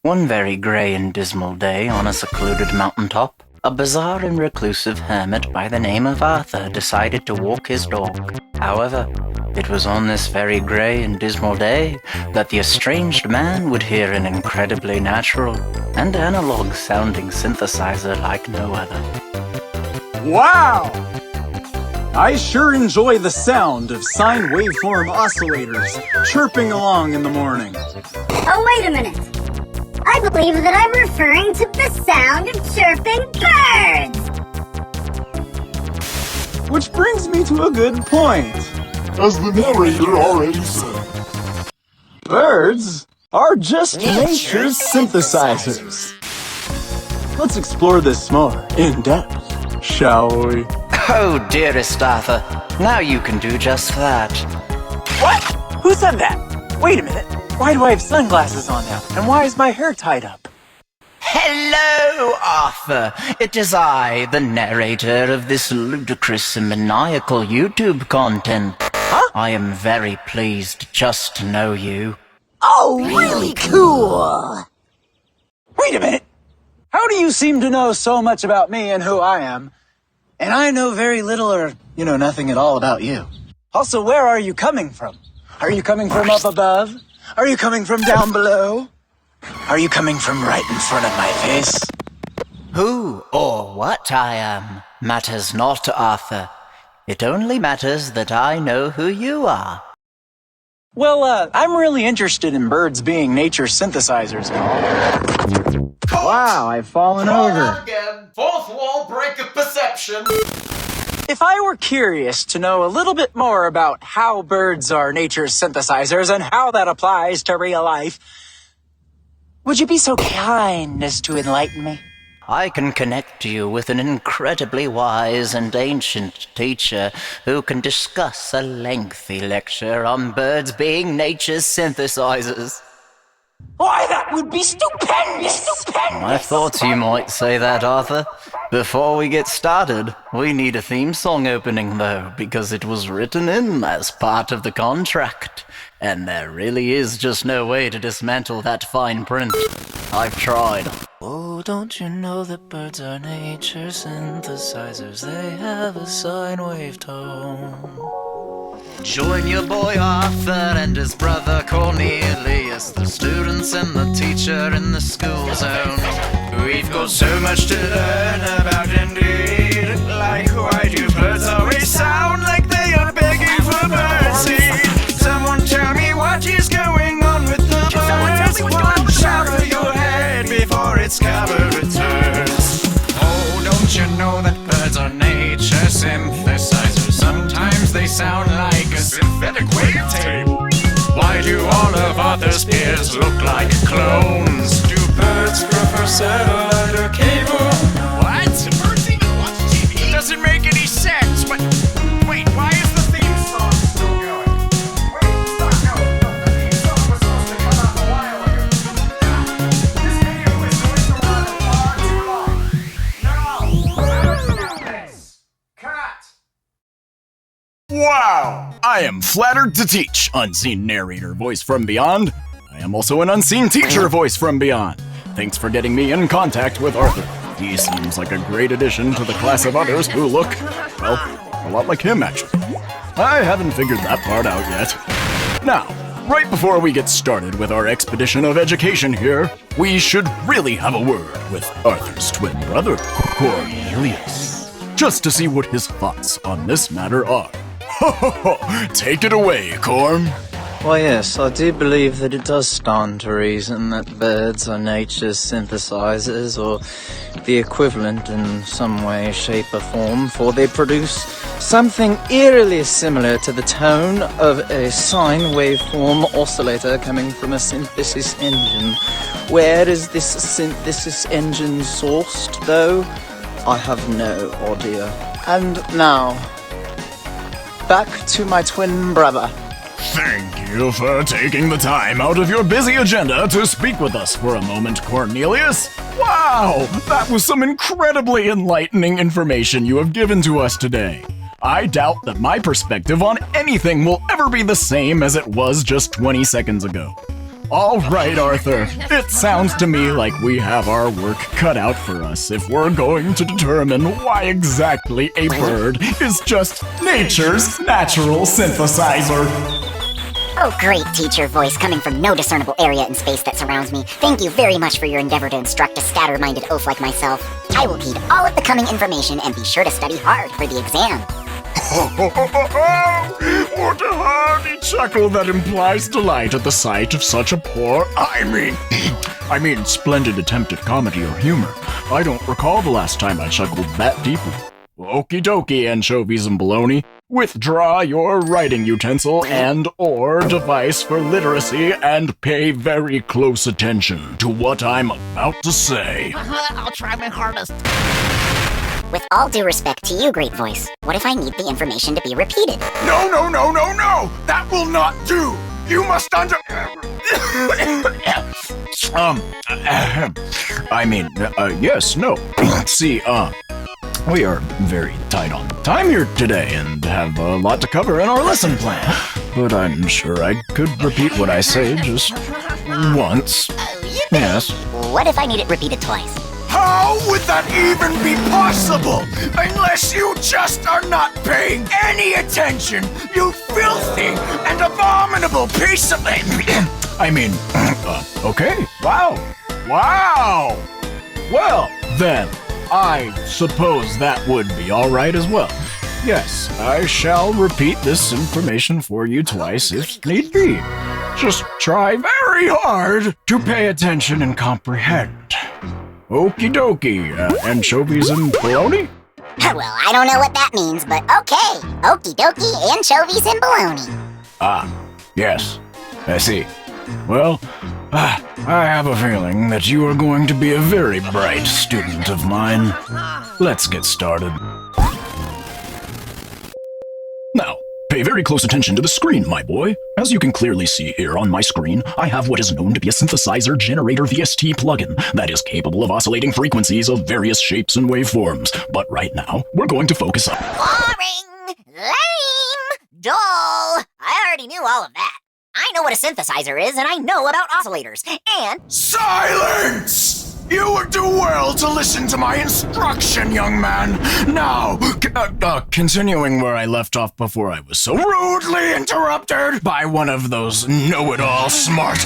One very grey and dismal day on a secluded mountaintop, a bizarre and reclusive hermit by the name of Arthur decided to walk his dog. However, it was on this very grey and dismal day that the estranged man would hear an incredibly natural and analog-sounding synthesizer like no other. Wow! I sure enjoy the sound of sine waveform oscillators chirping along in the morning. Oh, wait a minute. I believe that I'm referring to the sound of chirping birds! Which brings me to a good point. As the narrator already said, Birds are just nature's synthesizers. Let's explore this more in depth, shall we? Oh, dearest Arthur, now you can do just that. What? Who said that? Wait a minute. Why do I have sunglasses on now? And why is my hair tied up? Hello, Arthur. It is I, the narrator of this ludicrous and maniacal YouTube content. Huh? I am very pleased just to know you. Oh, really cool! Wait a minute. How do you seem to know so much about me and who I am? And I know very little or, nothing at all about you. Also, where are you coming from? Are you coming from up above? Are you coming from down below? Are you coming from right in front of my face? Who or what I am matters not, Arthur. It only matters that I know who you are. Well, I'm really interested in birds being nature's synthesizers and all. Wow, I've fallen over. Again. Fourth wall break of perception. If I were curious to know a little bit more about how birds are nature's synthesizers and how that applies to real life, would you be so kind as to enlighten me? I can connect you with an incredibly wise and ancient teacher who can discuss a lengthy lecture on birds being nature's synthesizers. Why, that would be stupendous! I thought you might say that, Arthur. Before we get started, we need a theme song opening, though, because it was written in as part of the contract. And there really is just no way to dismantle that fine print. I've tried. Oh, don't you know that birds are nature's synthesizers? They have a sine wave tone. Join your boy Arthur and his brother Cornelius, the students and the teacher in the school zone. We've got so much to learn about indeed. Like, why do birds always sound like they are begging for birdseed? Someone tell me what is going on with the birds. Watch out for your head before its cover returns. Oh, don't you know that birds are nature's synthesizers? Sometimes they sound like a synthetic wavetape. Why do all of Arthur's peers look like clones? Do birds prefer satellite or cable? What? Birds even watch TV? It doesn't make any sense, but wait, why is the theme song still going? Wait, stop, no, the theme song was supposed to come out a while ago. This video is going to run far too long. No, this. Cut. wow! I am flattered to teach Unseen Narrator Voice from Beyond. I am also an Unseen Teacher Voice from Beyond. Thanks for getting me in contact with Arthur. He seems like a great addition to the class of others who look, well, a lot like him, actually. I haven't figured that part out yet. Now, right before we get started with our expedition of education here, we should really have a word with Arthur's twin brother, Cornelious, just to see what his thoughts on this matter are. Ho ho ho! Take it away, Corn! Well, yes, I do believe that it does stand to reason that birds are nature's synthesizers, or the equivalent in some way, shape, or form, for they produce something eerily similar to the tone of a sine waveform oscillator coming from a synthesis engine. Where is this synthesis engine sourced, though? I have no idea. And now, back to my twin brother. Thank you for taking the time out of your busy agenda to speak with us for a moment, Cornelious. Wow, that was some incredibly enlightening information you have given to us today. I doubt that my perspective on anything will ever be the same as it was just 20 seconds ago. All right, Arthur. It sounds to me like we have our work cut out for us if we're going to determine why exactly a bird is just nature's natural synthesizer. Oh, great teacher voice coming from no discernible area in space that surrounds me. Thank you very much for your endeavor to instruct a scatter-minded oaf like myself. I will heed all of the coming information and be sure to study hard for the exam. What a hearty chuckle that implies delight at the sight of such a poor, I mean, splendid attempt at comedy or humor. I don't recall the last time I chuckled that deeply. Okie dokie, anchovies and bologna. Withdraw your writing utensil and/or device for literacy and pay very close attention to what I'm about to say. I'll try my hardest. With all due respect to you, great voice, what if I need the information to be repeated? No! That will not do! You must yes, no. See, we are very tight on time here today and have a lot to cover in our lesson plan. But I'm sure I could repeat what I say just once. Yes. What if I need it repeated twice? How would that even be possible? Unless you just are not paying any attention, you filthy and abominable piece of... okay. Wow. Well, then, I suppose that would be all right as well. Yes, I shall repeat this information for you twice if need be. Just try very hard to pay attention and comprehend. Okie dokie, anchovies and bologna? Well, I don't know what that means, but okay. Okie dokie, anchovies and bologna. Yes, I see. Well, I have a feeling that you are going to be a very bright student of mine. Let's get started. Now, pay very close attention to the screen, my boy. As you can clearly see here on my screen, I have what is known to be a synthesizer generator VST plugin that is capable of oscillating frequencies of various shapes and waveforms. But right now, we're going to focus on... Boring! Lame! Dull! I already knew all of that. I know what a synthesizer is, and I know about oscillators, and... Silence! You would do well to listen to my instruction, young man. Now, continuing where I left off before I was so rudely interrupted by one of those know-it-all smart...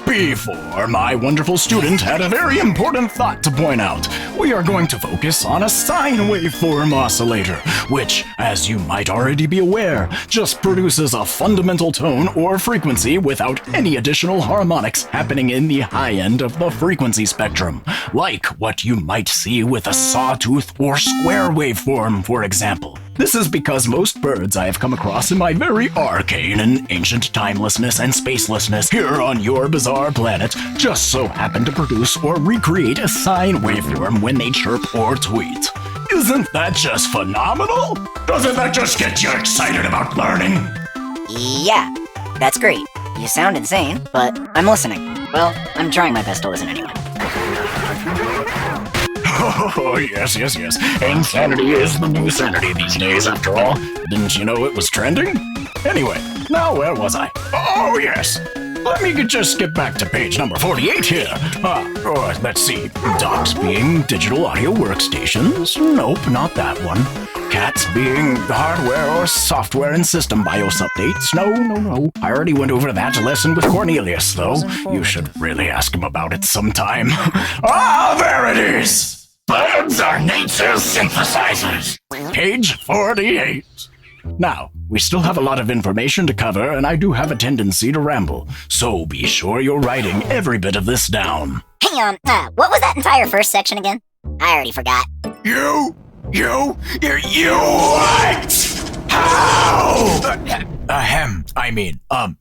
Before, my wonderful student had a very important thought to point out. We are going to focus on a sine waveform oscillator, which, as you might already be aware, just produces a fundamental tone or frequency without any additional harmonics happening in the high end of the frequency spectrum, like what you might see with a sawtooth or square waveform, for example. This is because most birds I have come across in my very arcane and ancient timelessness and spacelessness here on your bizarre planet just so happen to produce or recreate a sine waveform when they chirp or tweet. Isn't that just phenomenal? Doesn't that just get you excited about learning? Yeah, that's great. You sound insane, but I'm listening. Well, I'm trying my best to listen anyway. Oh, yes. Insanity is the new sanity these days, after all. Didn't you know it was trending? Anyway, now where was I? Oh, yes. Let me just get back to page number 48 here. Let's see. Docks being digital audio workstations. Nope, not that one. Cats being hardware or software and system BIOS updates. No. I already went over that lesson with Cornelious, though. You should really ask him about it sometime. There it is! Birds are nature's synthesizers. Page 48. Now, we still have a lot of information to cover, and I do have a tendency to ramble, so be sure you're writing every bit of this down. Hang on, what was that entire first section again? I already forgot. You what? How?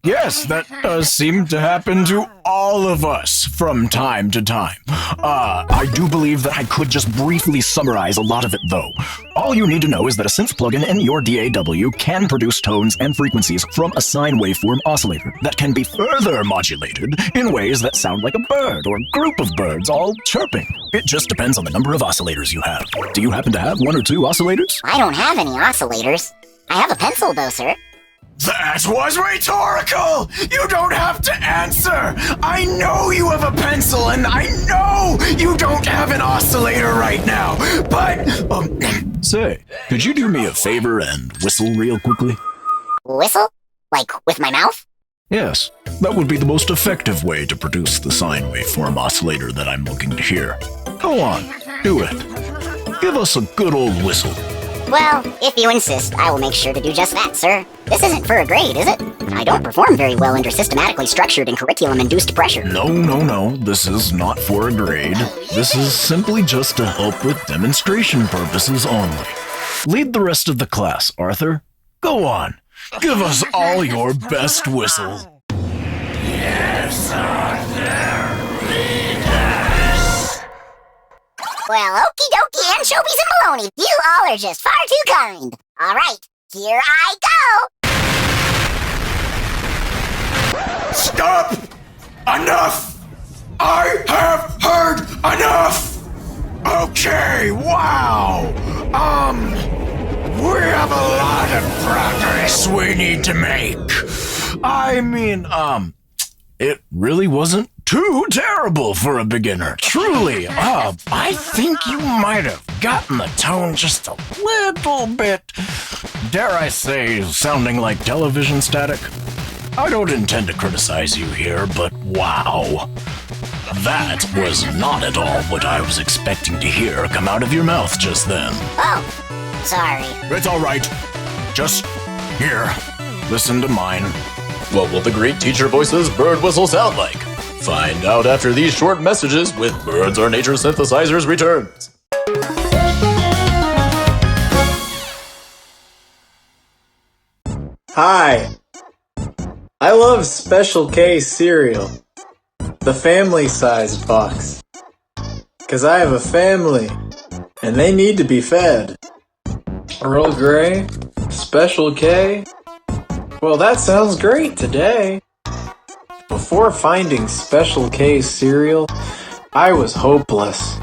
Yes, that does seem to happen to all of us from time to time. I do believe that I could just briefly summarize a lot of it, though. All you need to know is that a synth plugin in your DAW can produce tones and frequencies from a sine waveform oscillator that can be further modulated in ways that sound like a bird or group of birds all chirping. It just depends on the number of oscillators you have. Do you happen to have one or two oscillators? I don't have any oscillators. I have a pencil, though, sir. That was rhetorical! You don't have to answer! I know you have a pencil and I know you don't have an oscillator right now, but... Say, could you do me a favor and whistle real quickly? Whistle? Like, with my mouth? Yes, that would be the most effective way to produce the sine waveform oscillator that I'm looking to hear. Go on, do it. Give us a good old whistle. Well, if you insist, I will make sure to do just that, sir. This isn't for a grade, is it? I don't perform very well under systematically structured and curriculum-induced pressure. No. This is not for a grade. This is simply just to help with demonstration purposes only. Lead the rest of the class, Arthur. Go on. Give us all your best whistle. Yes, Arthur, lead us. Well, okie dokie, anchovies and bologna. You all are just far too kind. All right, here I go. Stop! Enough! I have heard enough! Okay, wow! We have a lot of progress we need to make. I mean, it really wasn't too terrible for a beginner, truly. I think you might have gotten the tone just a little bit, dare I say, sounding like television static. I don't intend to criticize you here, but wow. That was not at all what I was expecting to hear come out of your mouth just then. Oh. Sorry. It's all right. Just here. Listen to mine. What will the great teacher voice's bird whistle sound like? Find out after these short messages with Birds Are Nature's Synthesizers returns. Hi. I love Special K cereal. The family-sized box. 'Cause I have a family, and they need to be fed. Earl Grey? Special K? Well, that sounds great today. Before finding Special K cereal, I was hopeless.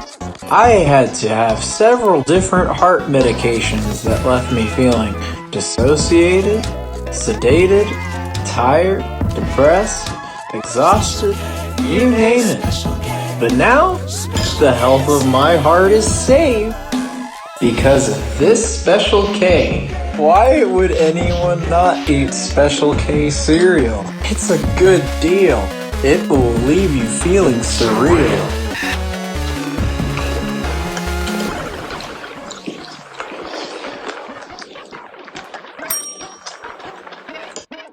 I had to have several different heart medications that left me feeling dissociated, sedated, tired, depressed, exhausted, you name it. But now, the health of my heart is saved. Because of this Special K. Why would anyone not eat Special K cereal? It's a good deal. It will leave you feeling surreal.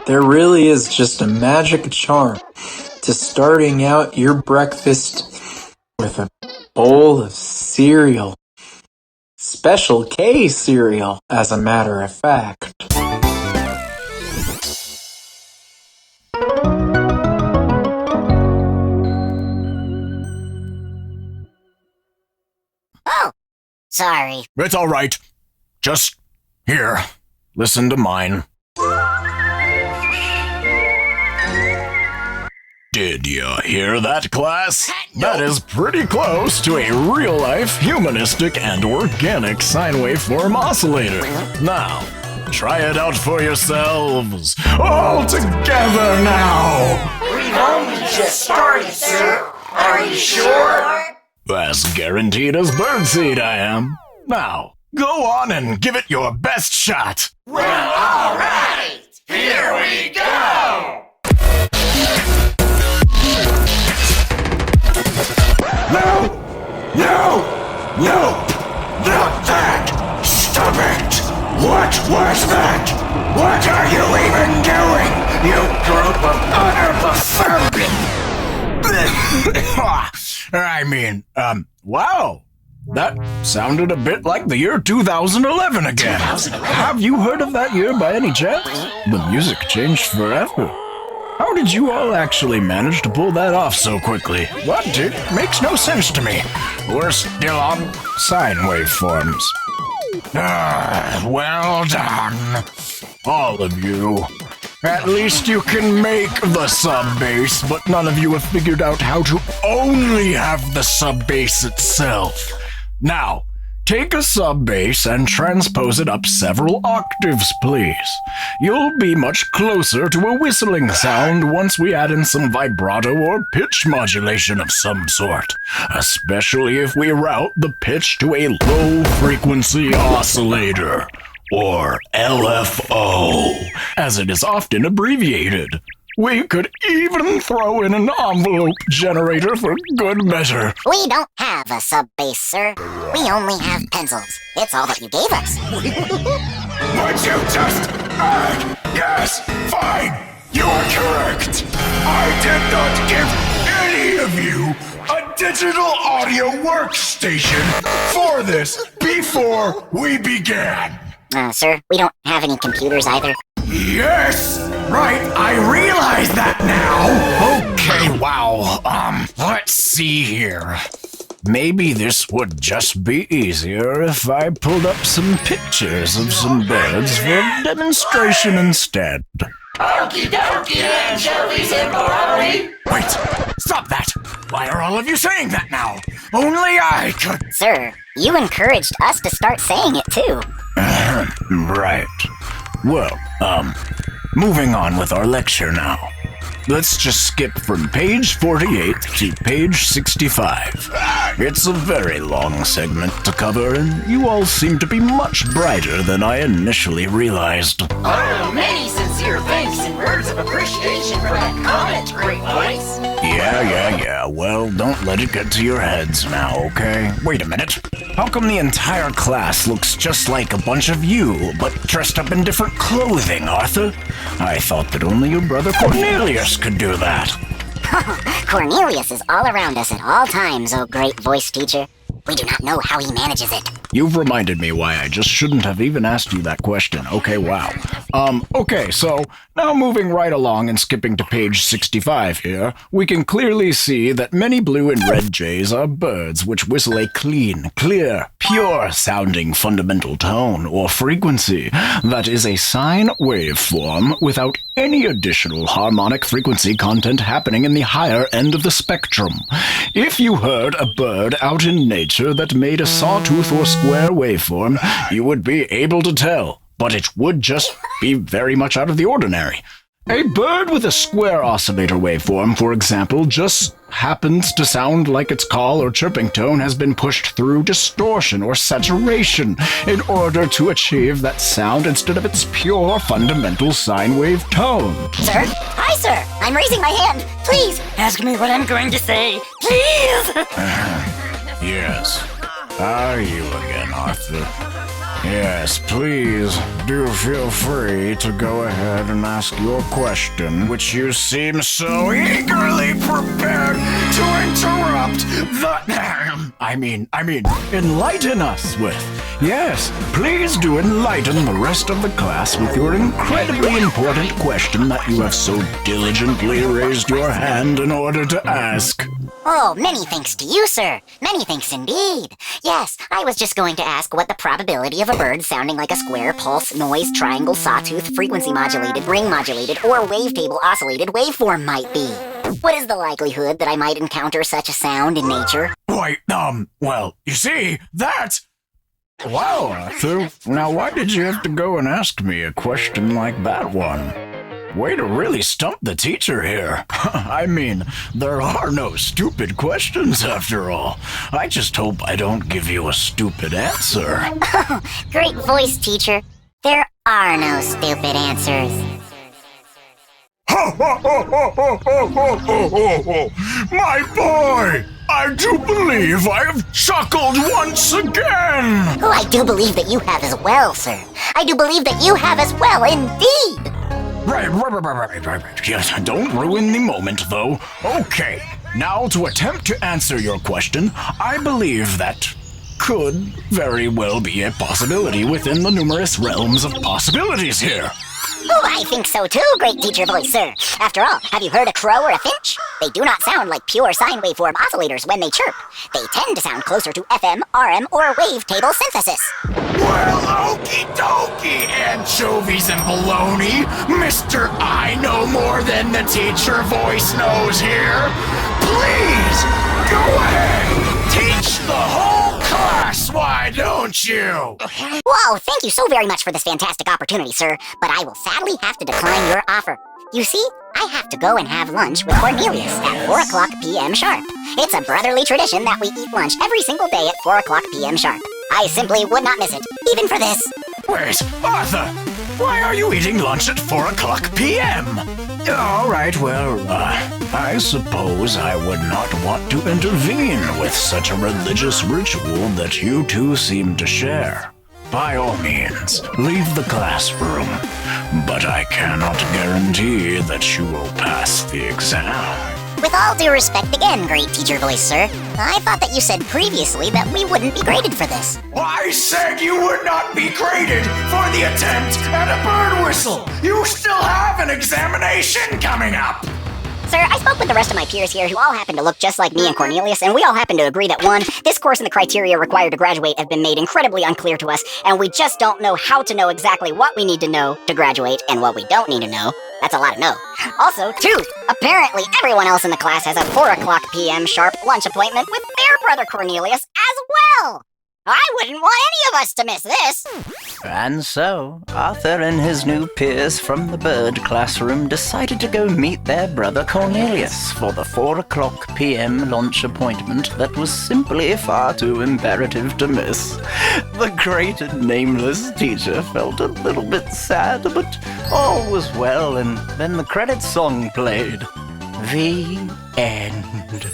There really is just a magic charm to starting out your breakfast with a bowl of cereal. Special K cereal, as a matter of fact. Oh, sorry. It's all right. Just here. Listen to mine. Did you hear that, class? That is pretty close to a real-life, humanistic, and organic sine waveform oscillator. Now, try it out for yourselves. All together now! We've only just started, sir. Are you sure? As guaranteed as birdseed I am. Now, go on and give it your best shot. Well, all right. Here we go. No! Not that! Stop it! What was that? What are you even doing, you group of utter buffoons? I mean, wow! That sounded a bit like the year 2011 again. Have you heard of that year by any chance? The music changed forever. How did you all actually manage to pull that off so quickly? What? It makes no sense to me. We're still on sine waveforms. Well done. All of you. At least you can make the sub-bass, but none of you have figured out how to only have the sub-bass itself. Now, Take a sub-bass and transpose it up several octaves, please. You'll be much closer to a whistling sound once we add in some vibrato or pitch modulation of some sort, especially if we route the pitch to a low-frequency oscillator, or LFO, as it is often abbreviated. We could even throw in an envelope generator for good measure. We don't have a sub-bass, sir. We only have pencils. It's all that you gave us. Would you just yes, fine. You are correct. I did not give any of you a digital audio workstation for this before we began. Sir, we don't have any computers either. Yes! Right, I realize that now! Okay, wow. Let's see here. Maybe this would just be easier if I pulled up some pictures of some birds for demonstration instead. Okie dokie, anchovies and bologna! Wait! Stop that! Why are all of you saying that now? Only I could... Sir, you encouraged us to start saying it too. Right. Well, moving on with our lecture now. Let's just skip from page 48 to page 65. It's a very long segment to cover, and you all seem to be much brighter than I initially realized. Oh, many sincere thanks and words of appreciation for that comment, great voice. Yeah. Well, don't let it get to your heads now, okay? Wait a minute. How come the entire class looks just like a bunch of you, but dressed up in different clothing, Arthur? I thought that only your brother Cornelious could do that. Cornelius is all around us at all times, oh great voice teacher. We do not know how he manages it. You've reminded me why I just shouldn't have even asked you that question. Okay, wow. Okay, so now moving right along and skipping to page 65 here, we can clearly see that many blue and red jays are birds which whistle a clean, clear, pure-sounding fundamental tone or frequency that is a sine waveform without any additional harmonic frequency content happening in the higher end of the spectrum. If you heard a bird out in nature that made a sawtooth or square waveform, you would be able to tell, but it would just be very much out of the ordinary. A bird with a square oscillator waveform, for example, just happens to sound like its call or chirping tone has been pushed through distortion or saturation in order to achieve that sound instead of its pure fundamental sine wave tone. Sir? Hi, sir. I'm raising my hand. Please, ask me what I'm going to say. Please! Yes. You again, Arthur. Yes, please, do feel free to go ahead and ask your question, which you seem so eagerly prepared to interrupt enlighten us with. Yes, please do enlighten the rest of the class with your incredibly important question that you have so diligently raised your hand in order to ask. Oh, many thanks to you, sir. Many thanks indeed. Yes, I was just going to ask what the probability of a bird sounding like a square, pulse, noise, triangle, sawtooth, frequency modulated, ring modulated, or wavetable oscillated waveform might be. What is the likelihood that I might encounter such a sound in nature? Why, well, you see, that's... Wow, Arthur. Now why did you have to go and ask me a question like that one? Way to really stump the teacher here. I mean, there are no stupid questions after all. I just hope I don't give you a stupid answer. Oh, great voice, teacher. There are no stupid answers. My boy! I do believe I have chuckled once again! Oh, I do believe that you have as well, sir. I do believe that you have as well, indeed! Right. Yes, don't ruin the moment, though. Okay, now to attempt to answer your question, I believe that could very well be a possibility within the numerous realms of possibilities here. Oh, I think so too, great teacher voice, sir. After all, have you heard a crow or a finch? They do not sound like pure sine waveform oscillators when they chirp. They tend to sound closer to FM, RM, or wavetable synthesis. Well, okie dokie, anchovies and bologna. Mr. I know more than the teacher voice knows here. Please, go ahead, teach the whole class. class, why don't you? Whoa, thank you so very much for this fantastic opportunity, sir, but I will sadly have to decline your offer. You see, I have to go and have lunch with Cornelious at 4 o'clock p.m. sharp. It's a brotherly tradition that we eat lunch every single day at 4 o'clock p.m. sharp. I simply would not miss it, even for this. Wait, Arthur, why are you eating lunch at 4 o'clock p.m.? All right, well, I suppose I would not want to intervene with such a religious ritual that you two seem to share. By all means, leave the classroom, but I cannot guarantee that you will pass the exam. With all due respect again, great teacher voice, sir, I thought that you said previously that we wouldn't be graded for this. I said you would not be graded for the attempt at a bird whistle. You still have an examination coming up. Sir, I spoke with the rest of my peers here who all happen to look just like me and Cornelius, and we all happen to agree that 1, this course and the criteria required to graduate have been made incredibly unclear to us, and we just don't know how to know exactly what we need to know to graduate and what we don't need to know. That's a lot of no. Also, 2, apparently everyone else in the class has a 4 o'clock p.m. sharp lunch appointment with their brother Cornelius as well. I wouldn't want any of us to miss this. And so, Arthur and his new peers from the bird classroom decided to go meet their brother Cornelius for the 4 o'clock p.m. lunch appointment that was simply far too imperative to miss. The great and nameless teacher felt a little bit sad, but all was well, and then the credits song played. The end.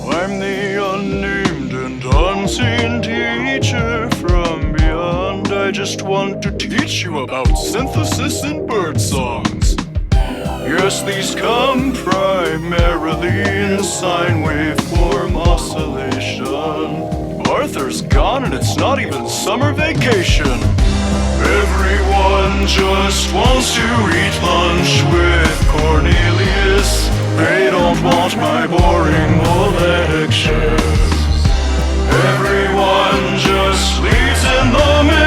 I'm the unnamed and unseen teacher from beyond. I just want to teach you about synthesis in bird songs. Yes, these come primarily in sine waveform oscillation. Arthur's gone and it's not even summer vacation. Everyone just wants to eat lunch with Cornelius. They don't want my boring lectures. Everyone just leaves in the middle.